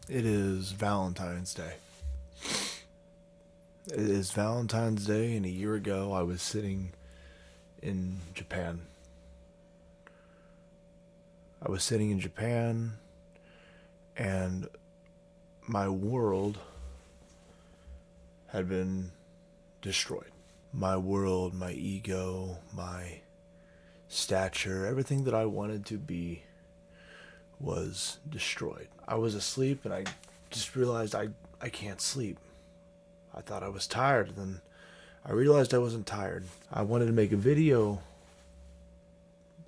It is Valentine's Day. It is Valentine's Day, and a year ago I was sitting in Japan. I was sitting in Japan, and my world had been destroyed. My world, my ego, my stature, everything that I wanted to be was destroyed. I was asleep, and I just realized I can't sleep. I thought I was tired, then I realized I wasn't tired. I wanted to make a video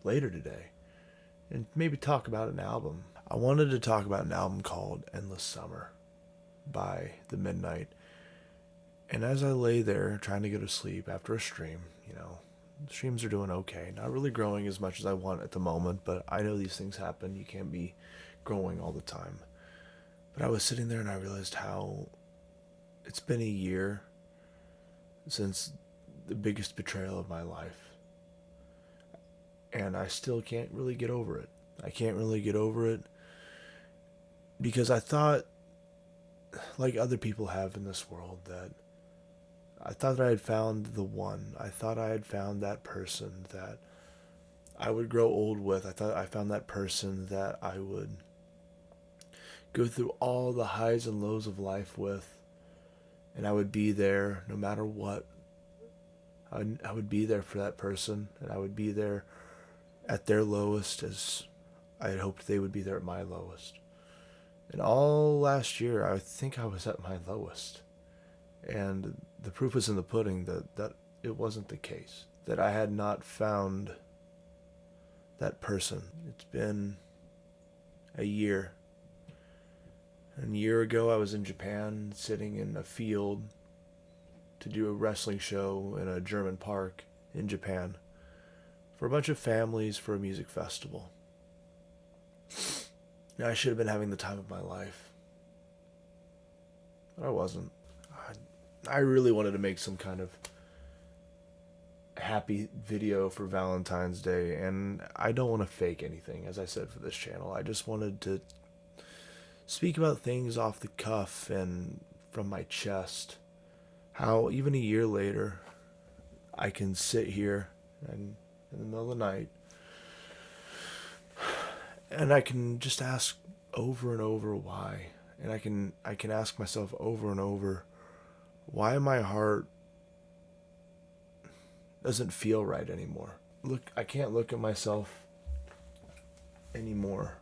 later today and maybe talk about an album. I wanted to talk about an album called Endless Summer by The Midnight. And as I lay there trying to go to sleep after a stream, streams are doing okay. Not really growing as much as I want at the moment, but I know these things happen. You can't be growing all the time. But I was sitting there and I realized how it's been a year since the biggest betrayal of my life. And I still can't really get over it. I can't really get over it because I thought, like other people have in this world, that I thought that I had found the one. I thought I had found that person that I would grow old with. I thought I found that person that I would go through all the highs and lows of life with, and I would be there no matter what. I would be there for that person, and I would be there at their lowest as I had hoped they would be there at my lowest. And all last year, I think I was at my lowest. And the proof was in the pudding that it wasn't the case. That I had not found that person. It's been a year. And a year ago, I was in Japan sitting in a field to do a wrestling show in a German park in Japan for a bunch of families for a music festival. And I should have been having the time of my life. But I wasn't. I really wanted to make some kind of happy video for Valentine's Day, and I don't want to fake anything, as I said, for this channel. I just wanted to speak about things off the cuff and from my chest. How even a year later, I can sit here and in the middle of the night and I can just ask over and over why. And I can ask myself over and over, why my heart doesn't feel right anymore. Look, I can't look at myself anymore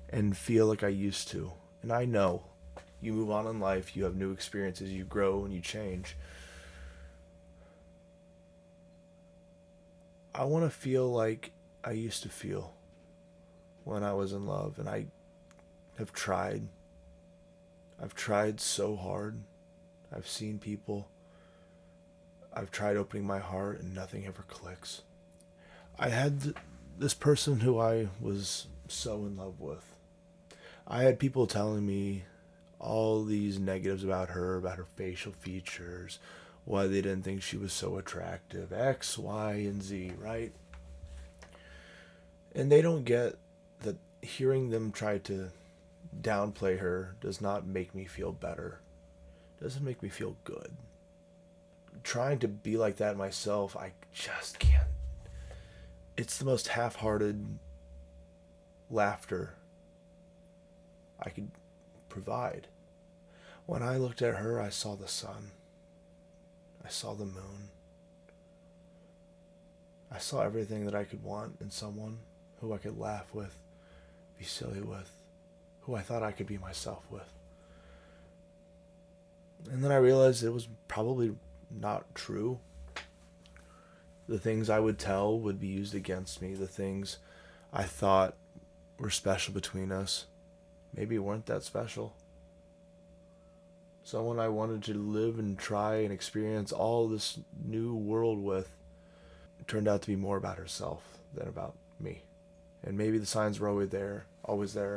and feel like I used to. And I know you move on in life, you have new experiences, you grow and you change. I want to feel like I used to feel when I was in love, and I have tried. I've tried so hard. I've seen people. I've tried opening my heart and nothing ever clicks. I had this person who I was so in love with. I had people telling me all these negatives about her facial features, why they didn't think she was so attractive, X, Y, and Z, right? And they don't get that hearing them try to downplay her does not make me feel better. Doesn't make me feel good. Trying to be like that myself, I just can't. It's the most half-hearted laughter I could provide. When I looked at her, I saw the sun. I saw the moon. I saw everything that I could want in someone who I could laugh with, be silly with, who I thought I could be myself with. And then I realized it was probably not true. The things I would tell would be used against me. The things I thought were special between us maybe weren't that special. Someone I wanted to live and try and experience all this new world with turned out to be more about herself than about me. And maybe the signs were always there,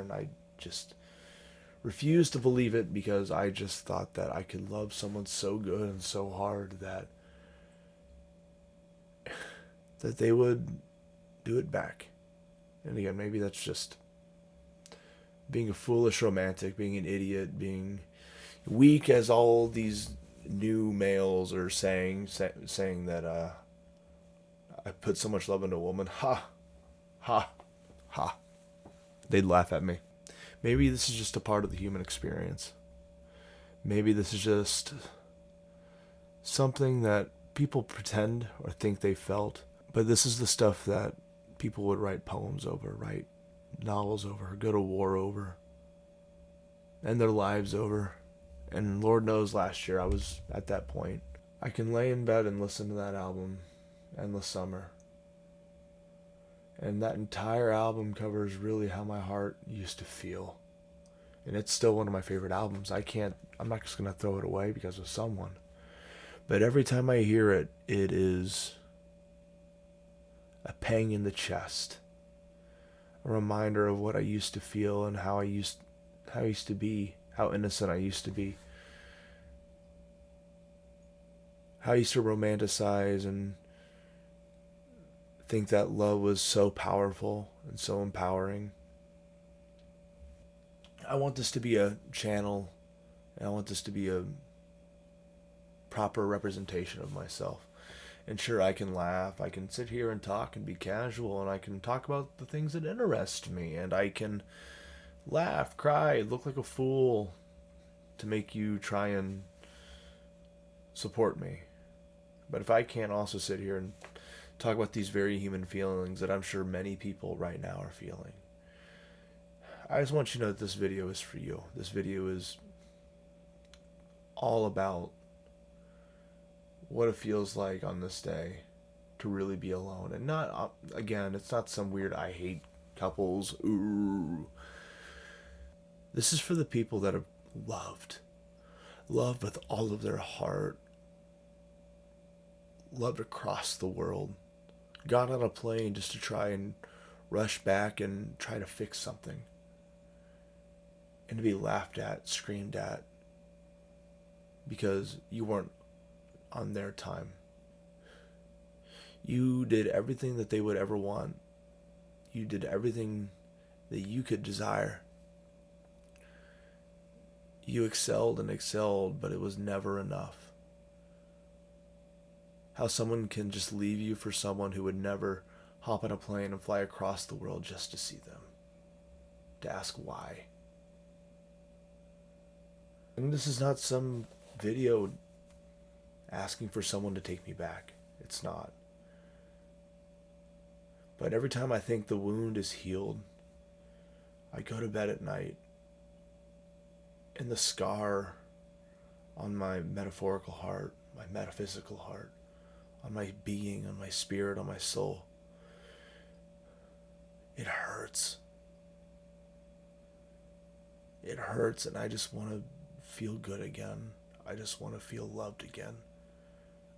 and I just refused to believe it because I just thought that I could love someone so good and so hard that they would do it back. And again, maybe that's just being a foolish romantic, being an idiot, being weak, as all these new males are saying that I put so much love into a woman. Ha, ha, ha. They'd laugh at me. Maybe this is just a part of the human experience. Maybe this is just something that people pretend or think they felt. But this is the stuff that people would write poems over, write novels over, go to war over, end their lives over. And Lord knows last year I was at that point. I can lay in bed and listen to that album, Endless Summer. And that entire album covers really how my heart used to feel. And it's still one of my favorite albums. I'm not just going to throw it away because of someone. But every time I hear it, it is a pang in the chest. A reminder of what I used to feel and how I used to be, how innocent I used to be. How I used to romanticize and think that love was so powerful and so empowering. I want this to be a channel, and I want this to be a proper representation of myself. And sure, I can laugh, I can sit here and talk and be casual, and I can talk about the things that interest me, and I can laugh, cry, look like a fool to make you try and support me. But if I can't also sit here and talk about these very human feelings that I'm sure many people right now are feeling, I just want you to know that this video is for you. This video is all about what it feels like on this day to really be alone. And not, again, it's not some weird I hate couples. Ooh. This is for the people that have loved with all of their heart, loved across the world, got on a plane just to try and rush back and try to fix something, and to be laughed at, screamed at, because you weren't on their time. You did everything that they would ever want. You did everything that you could desire. You excelled and excelled, but it was never enough. How someone can just leave you for someone who would never hop on a plane and fly across the world just to see them, to ask why. And this is not some video asking for someone to take me back. It's not. But every time I think the wound is healed, I go to bed at night, and the scar on my metaphorical heart, my metaphysical heart, on my being, on my spirit, on my soul, it hurts. It hurts, and I just want to feel good again. I just want to feel loved again.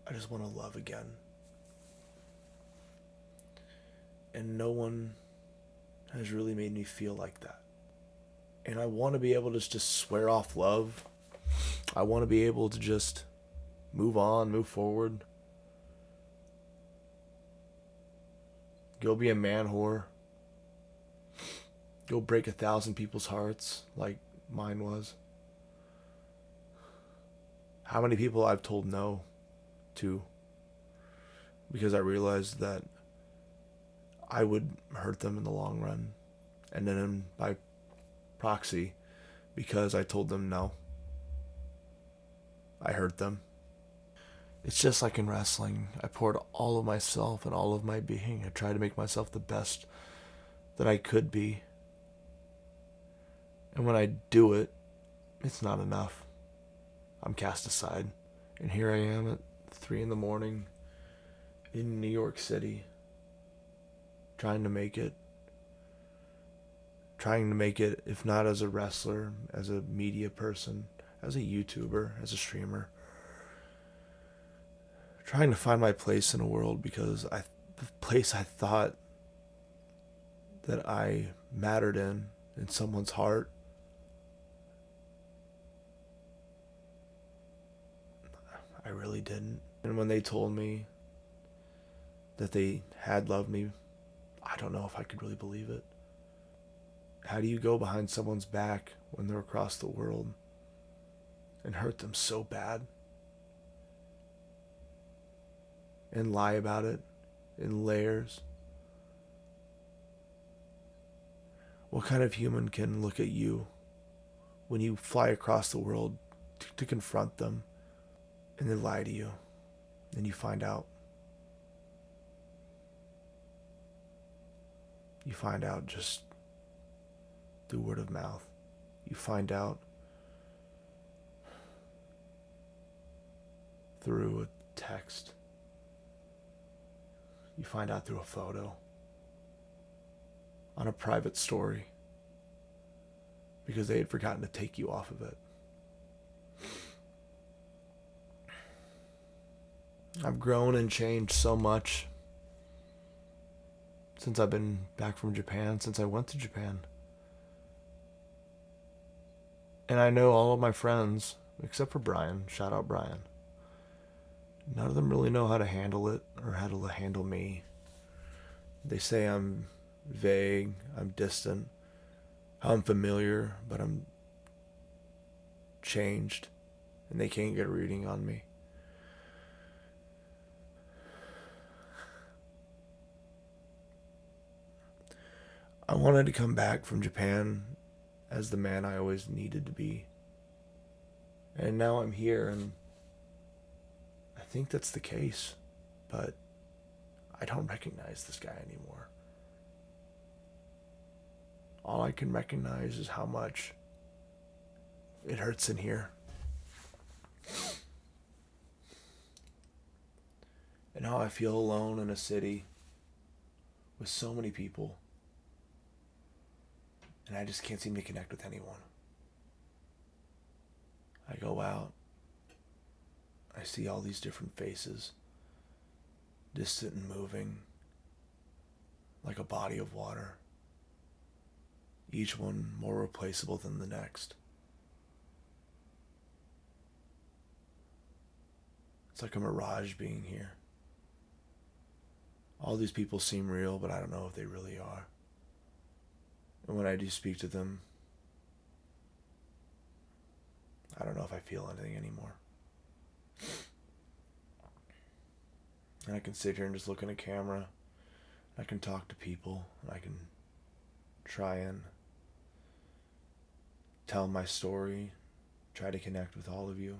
I just want to love again. And no one has really made me feel like that. And I want to be able to just swear off love. I want to be able to just move on, move forward. Go be a man whore. Go break 1,000 people's hearts like mine was. How many people I've told no to because I realized that I would hurt them in the long run. And then by proxy, because I told them no, I hurt them. It's just like in wrestling. I poured all of myself and all of my being. I tried to make myself the best that I could be. And when I do it, it's not enough. I'm cast aside. And here I am at 3 a.m. in New York City, trying to make it. Trying to make it, if not as a wrestler, as a media person, as a YouTuber, as a streamer. Trying to find my place in a world, because the place I thought that I mattered in someone's heart, I really didn't. And when they told me that they had loved me, I don't know if I could really believe it. How do you go behind someone's back when they're across the world and hurt them so bad and lie about it in layers? What kind of human can look at you when you fly across the world to confront them and they lie to you? Then you find out. You find out just through word of mouth. You find out through a text. You find out through a photo. On a private story. Because they had forgotten to take you off of it. I've grown and changed so much since I've been back from Japan, since I went to Japan. And I know all of my friends, except for Brian, shout out Brian, none of them really know how to handle it or how to handle me. They say I'm vague, I'm distant, I'm familiar, but I'm changed, and they can't get a reading on me. I wanted to come back from Japan as the man I always needed to be. And now I'm here, and I think that's the case. But I don't recognize this guy anymore. All I can recognize is how much it hurts in here. And how I feel alone in a city with so many people. And I just can't seem to connect with anyone. I go out. I see all these different faces. Distant and moving. Like a body of water. Each one more replaceable than the next. It's like a mirage being here. All these people seem real, but I don't know if they really are. And when I do speak to them, I don't know if I feel anything anymore. And I can sit here and just look in a camera. I can talk to people. And I can try and tell my story. Try to connect with all of you.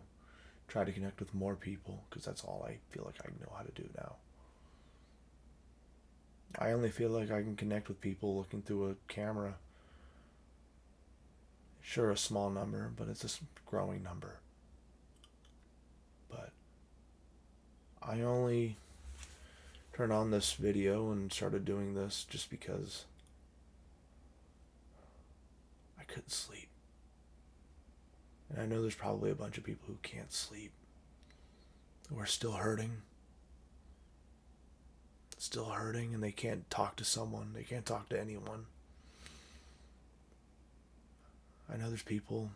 Try to connect with more people, because that's all I feel like I know how to do now. I only feel like I can connect with people looking through a camera. Sure, a small number, but it's a growing number. But I only turned on this video and started doing this just because I couldn't sleep. And I know there's probably a bunch of people who can't sleep, who are still hurting, and they can't talk to someone, they can't talk to anyone. I know there's people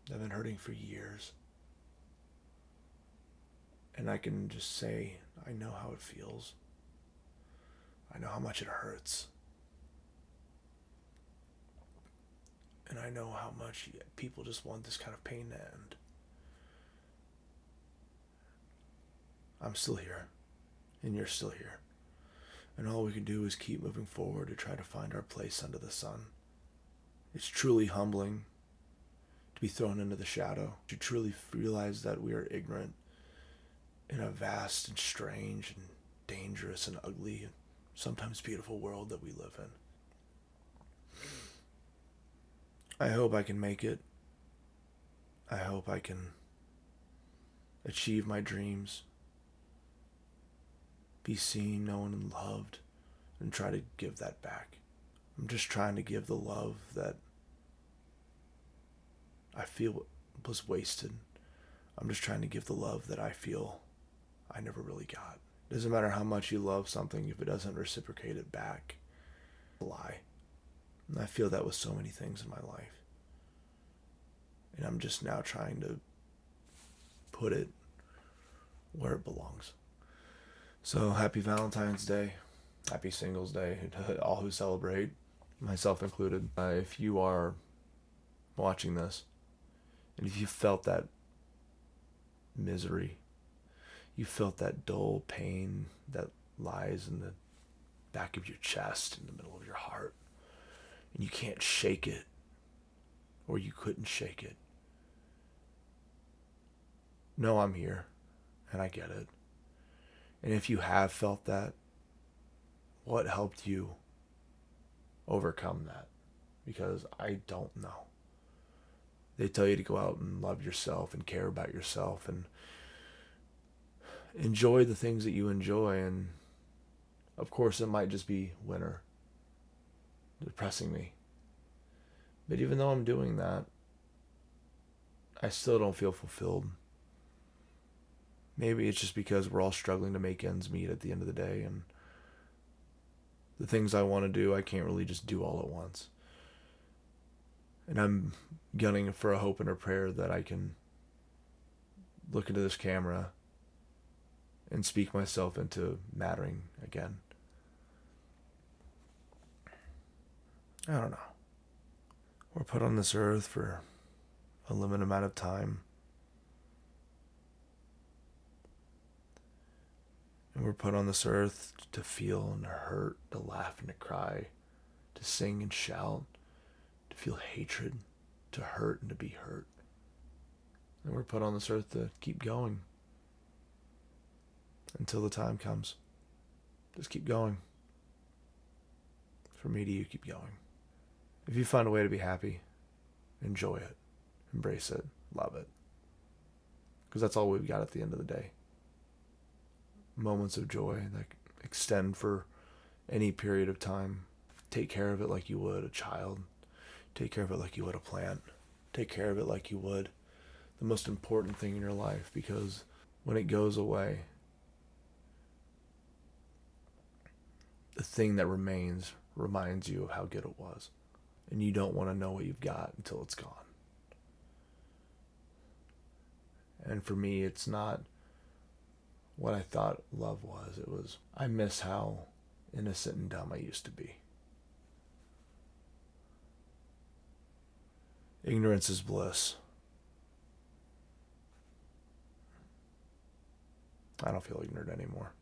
that have been hurting for years. And I can just say, I know how it feels. I know how much it hurts. And I know how much people just want this kind of pain to end. I'm still here. And you're still here. And all we can do is keep moving forward to try to find our place under the sun. It's truly humbling to be thrown into the shadow, to truly realize that we are ignorant in a vast and strange and dangerous and ugly and sometimes beautiful world that we live in. I hope I can make it. I hope I can achieve my dreams, be seen, known, and loved, and try to give that back. I'm just trying to give the love that I feel was wasted. I'm just trying to give the love that I feel I never really got. It doesn't matter how much you love something if it doesn't reciprocate it back. It's a lie. And I feel that with so many things in my life. And I'm just now trying to put it where it belongs. So happy Valentine's Day. Happy Singles Day to all who celebrate. myself included. If you are watching this, and if you felt that misery, you felt that dull pain that lies in the back of your chest, in the middle of your heart, and you can't shake it, or you couldn't shake it. No, I'm here, and I get it. And if you have felt that, what helped you overcome that? Because I don't know. They tell you to go out and love yourself and care about yourself and enjoy the things that you enjoy. And of course, it might just be winter depressing me. But even though I'm doing that, I still don't feel fulfilled. Maybe it's just because we're all struggling to make ends meet at the end of the day, and the things I want to do, I can't really just do all at once. And I'm gunning for a hope and a prayer that I can look into this camera and speak myself into mattering again. I don't know. We're put on this earth for a limited amount of time. And we're put on this earth to feel and to hurt, to laugh and to cry, to sing and shout, to feel hatred, to hurt and to be hurt. And we're put on this earth to keep going until the time comes. Just keep going. From me to you, keep going. If you find a way to be happy, enjoy it, embrace it, love it. Because that's all we've got at the end of the day. Moments of joy that extend for any period of time. Take care of it like you would a child. Take care of it like you would a plant. Take care of it like you would the most important thing in your life, because when it goes away, the thing that remains reminds you of how good it was. And you don't want to know what you've got until it's gone. And for me, it's not what I thought love was. It was, I miss how innocent and dumb I used to be. Ignorance is bliss. I don't feel ignorant anymore.